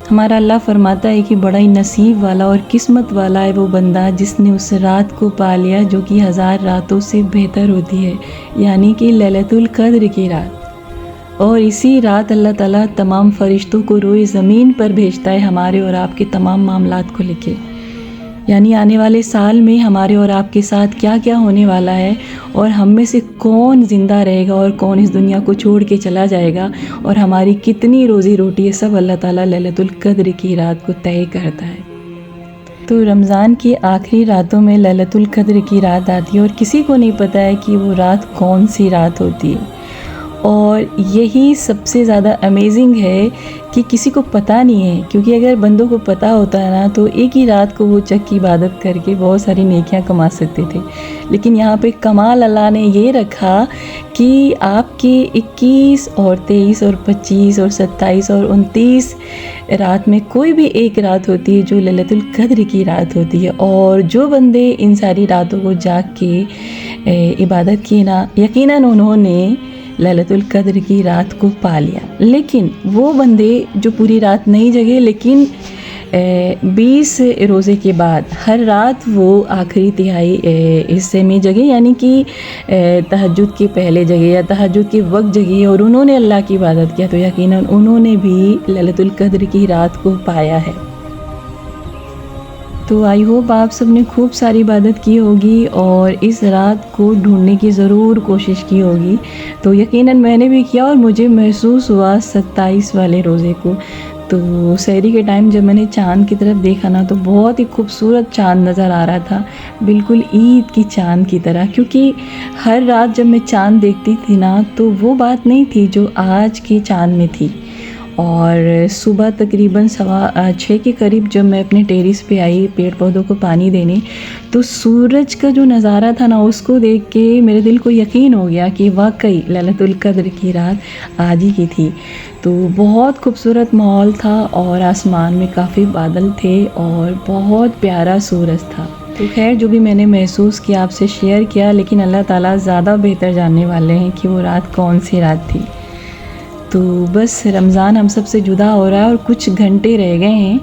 हमारा अल्लाह फरमाता है कि बड़ा ही नसीब वाला और किस्मत वाला है वो बंदा जिसने उस रात को पा लिया जो कि 1000 रातों से बेहतर होती है, यानी कि लैलतुल क़द्र की रात। और इसी रात अल्लाह ताला तमाम फरिश्तों को रोए ज़मीन पर भेजता है हमारे और आपके तमाम मामलात को लेके, यानी आने वाले साल में हमारे और आपके साथ क्या क्या होने वाला है और हम में से कौन ज़िंदा रहेगा और कौन इस दुनिया को छोड़ के चला जाएगा और हमारी कितनी रोज़ी रोटी है, सब अल्लाह ताला लैलतुल क़द्र की रात को तय करता है। तो रमज़ान की आखिरी रातों में लैलतुल क़द्र की रात आती है और किसी को नहीं पता है कि वो रात कौन सी रात होती है। और यही सबसे ज़्यादा अमेजिंग है कि किसी को पता नहीं है, क्योंकि अगर बंदों को पता होता है ना तो एक ही रात को वो चक की इबादत करके बहुत सारी नेकियां कमा सकते थे। लेकिन यहाँ पे कमाल अल्लाह ने ये रखा कि आपके 21 और 23 और 25 और 27 और 29 रात में कोई भी एक रात होती है जो लैलतुल क़द्र की रात होती है। और जो बंदे इन सारी रातों को जाग के इबादत की ना, यकीनन उन्होंने लैलतुल क़द्र की रात को पा लिया। लेकिन वो बंदे जो पूरी रात नहीं जगे लेकिन 20 रोज़े के बाद हर रात वो आखिरी तिहाई हिस्से में जगे, यानी कि तहज्जुद के पहले जगे या तहज्जुद के वक्त जगे और उन्होंने अल्लाह की इबादत किया, तो यकीनन उन्होंने भी लैलतुल क़द्र की रात को पाया है। तो आई होप आप सब ने खूब सारी इबादत की होगी और इस रात को ढूंढने की ज़रूर कोशिश की होगी। तो यकीनन मैंने भी किया और मुझे महसूस हुआ 27 वाले रोज़े को। तो सहरी के टाइम जब मैंने चाँद की तरफ देखा ना तो बहुत ही खूबसूरत चाँद नज़र आ रहा था, बिल्कुल ईद की चाँद की तरह। क्योंकि हर रात जब मैं चाँद देखती थी ना तो वो बात नहीं थी जो आज की चाँद में थी। और सुबह तकरीबन 6:15 के करीब जब मैं अपने टेरेस पे आई पेड़ पौधों को पानी देने, तो सूरज का जो नज़ारा था ना उसको देख के मेरे दिल को यकीन हो गया कि वाकई लैलतुल क़द्र की रात आज ही की थी। तो बहुत खूबसूरत माहौल था और आसमान में काफ़ी बादल थे और बहुत प्यारा सूरज था। तो खैर जो भी मैंने महसूस किया आपसे शेयर किया, लेकिन अल्लाह ताला ज़्यादा बेहतर जानने वाले हैं कि वो रात कौन सी रात थी। तो बस रमज़ान हम सब से जुदा हो रहा है और कुछ घंटे रह गए हैं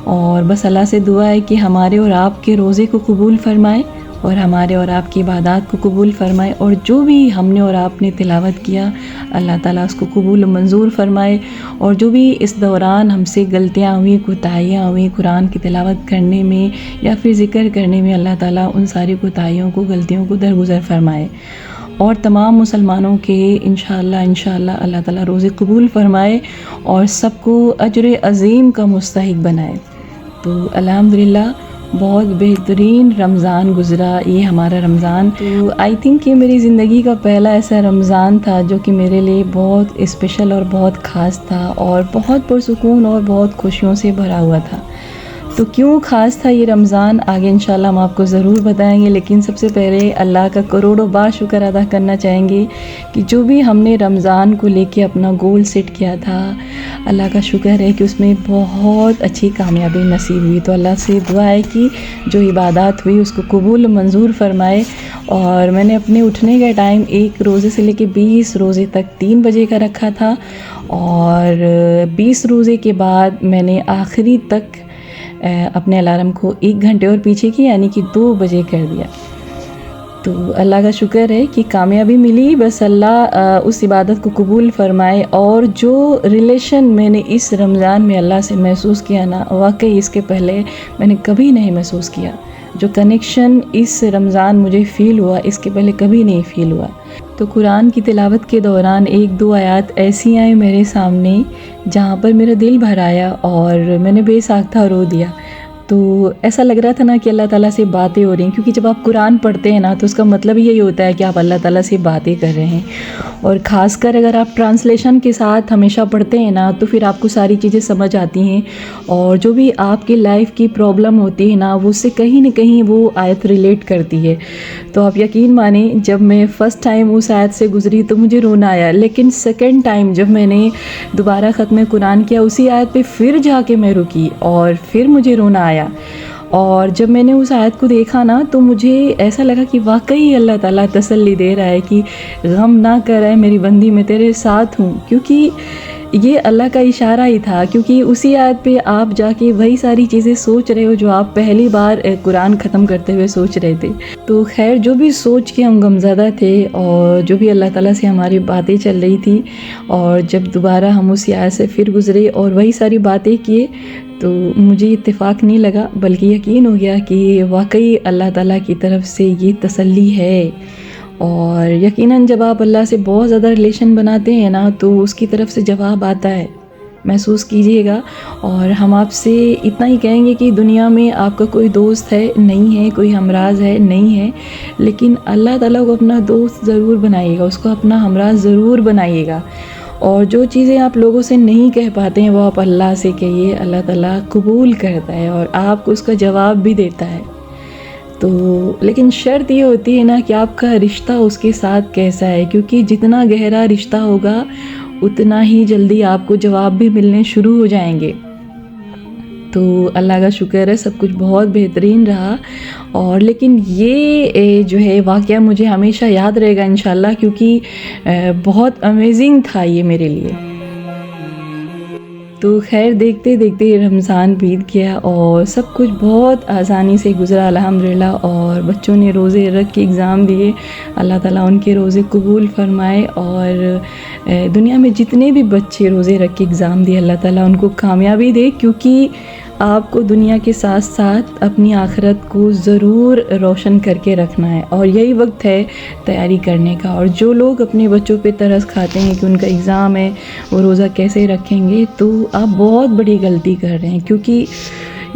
और बस अल्लाह से दुआ है कि हमारे और आपके रोज़े को कबूल फ़रमाए और हमारे और आपकी इबादत को कबूल फ़रमाए और जो भी हमने और आपने तिलावत किया अल्लाह ताला उसको कबूल मंजूर फ़रमाए। और जो भी इस दौरान हमसे गलतियाँ हुई, कोताहियाँ हुई कुरान की तिलावत करने में या फिर ज़िक्र करने में, अल्लाह ताला उन सारी कोताहियों को, गलतियों को दरगुज़र फ़रमाए और तमाम मुसलमानों के इंशाअल्लाह अल्लाह ताला रोज़े कबूल फ़रमाए और सबको अजर अज़ीम का मुस्तहिक बनाए। तो अल्हम्दुलिल्लाह बहुत बेहतरीन रमज़ान गुज़रा ये हमारा रमज़ान। तो आई थिंक ये मेरी ज़िंदगी का पहला ऐसा रमज़ान था जो कि मेरे लिए बहुत स्पेशल और बहुत ख़ास था और बहुत पुरसुकून और बहुत खुशियों से भरा हुआ था। तो क्यों ख़ास था ये रमज़ान आगे इंशाल्लाह हम आपको ज़रूर बताएंगे, लेकिन सबसे पहले अल्लाह का करोड़ों बार शुक्र अदा करना चाहेंगे कि जो भी हमने रमज़ान को लेके अपना गोल सेट किया था, अल्लाह का शुक्र है कि उसमें बहुत अच्छी कामयाबी नसीब हुई। तो अल्लाह से दुआ है कि जो इबादत हुई उसको कबूल मंजूर फ़रमाए। और मैंने अपने उठने का टाइम 1 रोज़े से लेके 20 रोज़े तक 3 बजे का रखा था और 20 रोज़े के बाद मैंने आखिरी तक अपने अलार्म को 1 घंटे और पीछे की, यानी कि 2 बजे कर दिया। तो अल्लाह का शुक्र है कि कामयाबी मिली। बस अल्लाह उस इबादत को कबूल फ़रमाए। और जो रिलेशन मैंने इस रमज़ान में अल्लाह से महसूस किया ना, वाकई इसके पहले मैंने कभी नहीं महसूस किया। जो कनेक्शन इस रमज़ान मुझे फ़ील हुआ इसके पहले कभी नहीं फ़ील हुआ। तो कुरान की तिलावत के दौरान 1-2 आयत ऐसी आई मेरे सामने जहाँ पर मेरा दिल भर आया और मैंने बेसाख्ता रो दिया। तो ऐसा लग रहा था ना कि अल्लाह ताला से बातें हो रही हैं, क्योंकि जब आप कुरान पढ़ते हैं ना तो उसका मतलब यही होता है कि आप अल्लाह ताला से बातें कर रहे हैं। और ख़ासकर अगर आप ट्रांसलेशन के साथ हमेशा पढ़ते हैं ना तो फिर आपको सारी चीज़ें समझ आती हैं और जो भी आपकी लाइफ की प्रॉब्लम होती है ना वो उससे कहीं ना कहीं वो आयत रिलेट करती है। तो आप यकीन माने जब मैं फ़र्स्ट टाइम उस आयत से गुज़री तो मुझे रोना आया, लेकिन सेकंड टाइम जब मैंने दोबारा ख़त्म कुरान किया उसी आयत पे फिर जाके मैं रुकी और फिर मुझे रोना आया। और जब मैंने उस आयत को देखा ना तो मुझे ऐसा लगा कि वाकई अल्लाह ताला तसल्ली दे रहा है कि गम ना कर, है मेरी बंदी, मैं तेरे साथ हूँ। क्योंकि ये अल्लाह का इशारा ही था, क्योंकि उसी आयत पे आप जाके वही सारी चीज़ें सोच रहे हो जो आप पहली बार कुरान ख़त्म करते हुए सोच रहे थे। तो खैर, जो भी सोच के हम गमज़दा थे और जो भी अल्लाह ताला से हमारी बातें चल रही थी, और जब दोबारा हम उसी आयत से फिर गुज़रे और वही सारी बातें किए, तो मुझे इत्तेफाक नहीं लगा, बल्कि यकीन हो गया कि वाकई अल्लाह ताला की तरफ से ये तसल्ली है। और यकीनन जब आप अल्लाह से बहुत ज़्यादा रिलेशन बनाते हैं ना, तो उसकी तरफ से जवाब आता है, महसूस कीजिएगा। और हम आपसे इतना ही कहेंगे कि दुनिया में आपका कोई दोस्त है नहीं है, कोई हमराज है नहीं है, लेकिन अल्लाह ताला को अपना दोस्त ज़रूर बनाइएगा, उसको अपना हमराज ज़रूर बनाइएगा। और जो चीज़ें आप लोगों से नहीं कह पाते हैं वो आप अल्लाह से कहिए, अल्लाह ताला कबूल करता है और आपको उसका जवाब भी देता है। तो लेकिन शर्त ये होती है ना कि आपका रिश्ता उसके साथ कैसा है, क्योंकि जितना गहरा रिश्ता होगा उतना ही जल्दी आपको जवाब भी मिलने शुरू हो जाएंगे। तो अल्लाह का शुक्र है, सब कुछ बहुत बेहतरीन रहा। और लेकिन ये जो है वाक़या मुझे हमेशा याद रहेगा इंशाल्लाह, क्योंकि बहुत अमेजिंग था ये मेरे लिए। तो खैर, देखते देखते रमज़ान बीत गया और सब कुछ बहुत आसानी से गुज़रा अल्हम्दुलिल्लाह। और बच्चों ने रोज़े रख के एग्ज़ाम दिए, अल्लाह ताला उनके रोज़े कबूल फ़रमाए। और दुनिया में जितने भी बच्चे रोज़े रख के एग्ज़ाम दिए, अल्लाह ताला उनको कामयाबी दे, क्योंकि आपको दुनिया के साथ साथ अपनी आखिरत को ज़रूर रोशन करके रखना है और यही वक्त है तैयारी करने का। और जो लोग अपने बच्चों पे तरस खाते हैं कि उनका एग्ज़ाम है, वो रोज़ा कैसे रखेंगे, तो आप बहुत बड़ी गलती कर रहे हैं। क्योंकि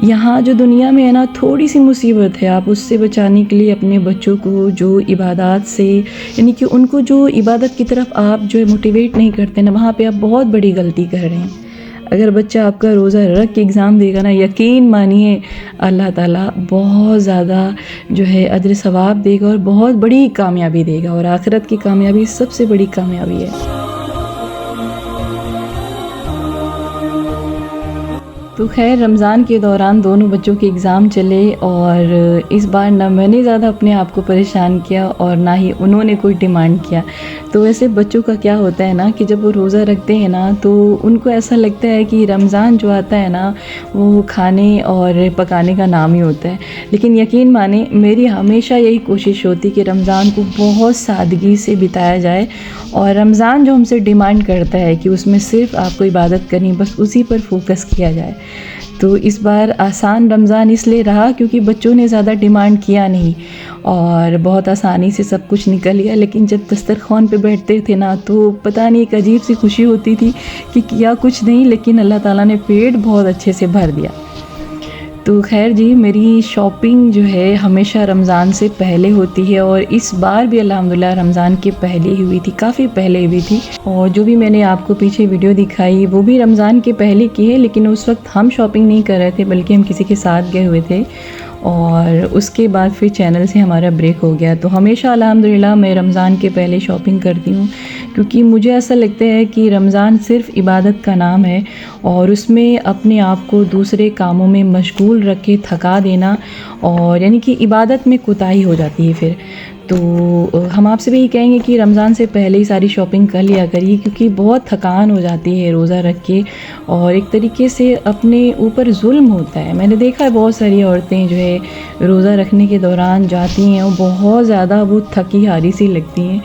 यहाँ जो दुनिया में है ना, थोड़ी सी मुसीबत है, आप उससे बचाने के लिए अपने बच्चों को जो इबादत से, यानी कि उनको जो इबादत की तरफ आप जो है मोटिवेट नहीं करते ना, वहाँ पे आप बहुत बड़ी गलती कर रहे हैं। अगर बच्चा आपका रोज़ा रख के एग्ज़ाम देगा ना, यकीन मानिए अल्लाह ताला बहुत ज़्यादा जो है अजर सवाब देगा और बहुत बड़ी कामयाबी देगा। और आखिरत की कामयाबी सबसे बड़ी कामयाबी है। तो खैर, रमज़ान के दौरान दोनों बच्चों के एग्ज़ाम चले और इस बार ना मैंने ज़्यादा अपने आप को परेशान किया और ना ही उन्होंने कोई डिमांड किया। तो वैसे बच्चों का क्या होता है ना कि जब वो रोज़ा रखते हैं ना, तो उनको ऐसा लगता है कि रमज़ान जो आता है ना, वो खाने और पकाने का नाम ही होता है। लेकिन यकीन माने, मेरी हमेशा यही कोशिश होती कि रमज़ान को बहुत सादगी से बिताया जाए। और रमज़ान जो हमसे डिमांड करता है कि उसमें सिर्फ़ आपको इबादत करनी, बस उसी पर फोकस किया जाए। तो इस बार आसान रमज़ान इसलिए रहा क्योंकि बच्चों ने ज़्यादा डिमांड किया नहीं और बहुत आसानी से सब कुछ निकल गया। लेकिन जब दस्तरख़्वान पे बैठते थे ना, तो पता नहीं एक अजीब सी खुशी होती थी कि किया कुछ नहीं, लेकिन अल्लाह ताला ने पेट बहुत अच्छे से भर दिया। तो खैर जी, मेरी शॉपिंग जो है हमेशा रमज़ान से पहले होती है और इस बार भी अल्हम्दुलिल्लाह रमज़ान के पहले ही हुई थी, काफ़ी पहले हुई थी। और जो भी मैंने आपको पीछे वीडियो दिखाई वो भी रमज़ान के पहले की है, लेकिन उस वक्त हम शॉपिंग नहीं कर रहे थे, बल्कि हम किसी के साथ गए हुए थे और उसके बाद फिर चैनल से हमारा ब्रेक हो गया। तो हमेशा अल्हम्दुलिल्लाह मैं रमज़ान के पहले शॉपिंग करती हूँ, क्योंकि मुझे ऐसा लगता है कि रमज़ान सिर्फ़ इबादत का नाम है और उसमें अपने आप को दूसरे कामों में मशगूल रख के थका देना, और यानी कि इबादत में कोताही हो जाती है फिर। तो हम आपसे भी यही कहेंगे कि रमज़ान से पहले ही सारी शॉपिंग कर लिया करिए, क्योंकि बहुत थकान हो जाती है रोज़ा रख के और एक तरीके से अपने ऊपर जुल्म होता है। मैंने देखा है बहुत सारी औरतें जो है रोज़ा रखने के दौरान जाती हैं और बहुत ज़्यादा वो थकी हारी सी लगती हैं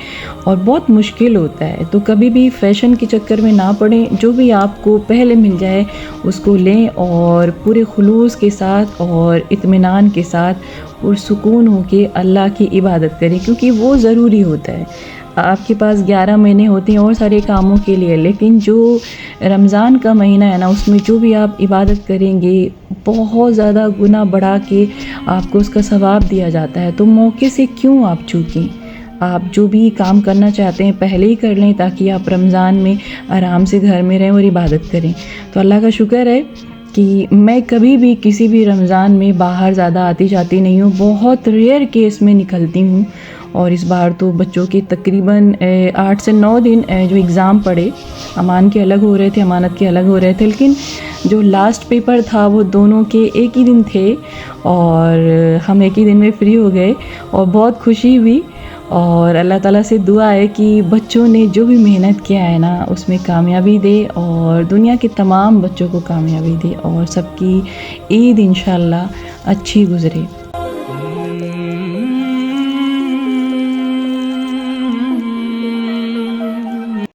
और बहुत मुश्किल होता है। तो कभी भी फ़ैशन के चक्कर में ना पड़ें, जो भी आपको पहले मिल जाए उसको लें और पूरे खुलूस के साथ और इत्मीनान के साथ और सुकून होके अल्लाह की इबादत करें, क्योंकि वो ज़रूरी होता है। आपके पास 11 महीने होते हैं और सारे कामों के लिए, लेकिन जो रमज़ान का महीना है ना, उसमें जो भी आप इबादत करेंगे बहुत ज़्यादा गुना बढ़ा के आपको उसका सवाब दिया जाता है। तो मौके से क्यों आप चूकें? आप जो भी काम करना चाहते हैं पहले ही कर लें, ताकि आप रमज़ान में आराम से घर में रहें और इबादत करें। तो अल्लाह का शुक्र है कि मैं कभी भी किसी भी रमज़ान में बाहर ज़्यादा आती जाती नहीं हूँ, बहुत रेयर केस में निकलती हूँ। और इस बार तो बच्चों के तकरीबन 8 से 9 दिन जो एग्ज़ाम पढ़े, अमान के अलग हो रहे थे, अमानत के अलग हो रहे थे, लेकिन जो लास्ट पेपर था वो दोनों के एक ही दिन थे और हम एक ही दिन में फ्री हो गए और बहुत खुशी हुई। और अल्लाह ताला से दुआ है कि बच्चों ने जो भी मेहनत किया है ना उसमें कामयाबी दे और दुनिया के तमाम बच्चों को कामयाबी दे और सबकी ईद इंशाल्लाह अच्छी गुज़रे।